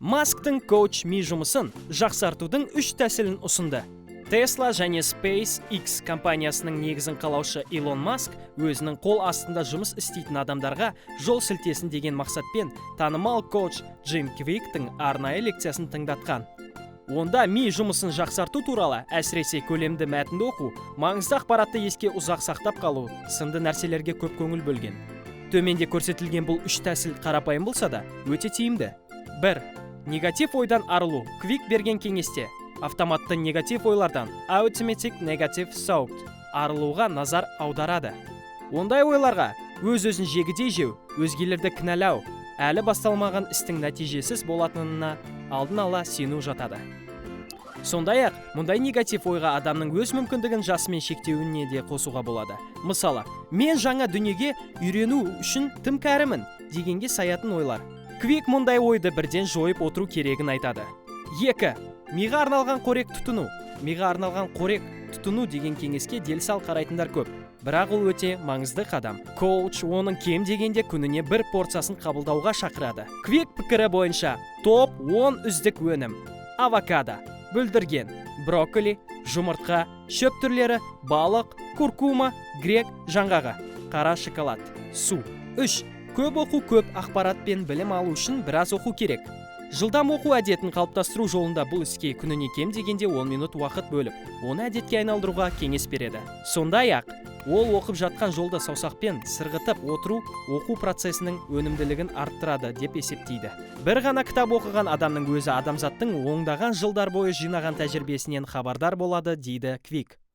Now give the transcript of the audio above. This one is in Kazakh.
Масктың коуч ми жұмысын жақсартудың 3 тәсілін ұсынды. Tesla және SpaceX компаниясының негізін қалаушы Илон Маск өзінің қол астында жұмыс істейтін адамдарға жол сілтесін деген мақсатпен танымал коуч Джим Квиктің арнайы лекциясын тыңдатқан. Онда ми жұмысын жақсарту туралы әсіресе көлемді мәтінді оқу, маңызды ақпаратты еске ұзақ сақтап қалу сынды нәрселерге көп көңіл бөлген. Төменде көрсетілген бұл 3 тәсіл қарапайым болса да, өте тиімді. 1. Негатив ойдан арылу. Квик берген кеңесте автоматты негатив ойлардан automatic negative thought арылуға назар аударады. Ондай ойларға өз-өзін жегідей жеу, өзгелерді кінәлау, әлі басталмаған істің нәтижесіз болатынына алдын ала сену жатады. Сондай-ақ, мұндай негатив ойға адамның өз мүмкіндігін жасымен шектеуіне де қосуға болады. Мысалы, мен жаңа дүниеге үйрену үшін тым кәрімін дегенге саятын ойлар. Квик мұндай ойды бірден жойып отыру керегін айтады. 2. Миға арналған қорек тұтыну. Миға арналған қорек тұтыну деген кеңеске дел-сал қарайтындар көп. Бірақ ол өте маңызды қадам. Коуч оның кем дегенде күніне 1 порциясын қабылдауға шақырады. Квик пікірі бойынша топ 10 үздік өнім: авокадо, бүлдірген, брокколи, жұмыртқа, шөп түрлері, балық, куркума, грек жаңғағы, қара шоколад, су. 3. Көп оқу, көп ақпарат пен білім алу үшін біраз оқу керек. Жылдам оқу әдетін қалыптастыру жолында бұл іске күніне кем дегенде 10 минут уақыт бөліп, оны әдетке айналдыруға кеңес береді. Сондай-ақ, ол оқып жатқан жолды саусақпен сырғытып отыру оқу процесінің өнімділігін арттырады деп есептейді. Бір ғана кітап оқыған адамның өзі адамзаттың ондаған жылдар бойы жинаған тәжірибесінен хабардар болады, дейді Квик.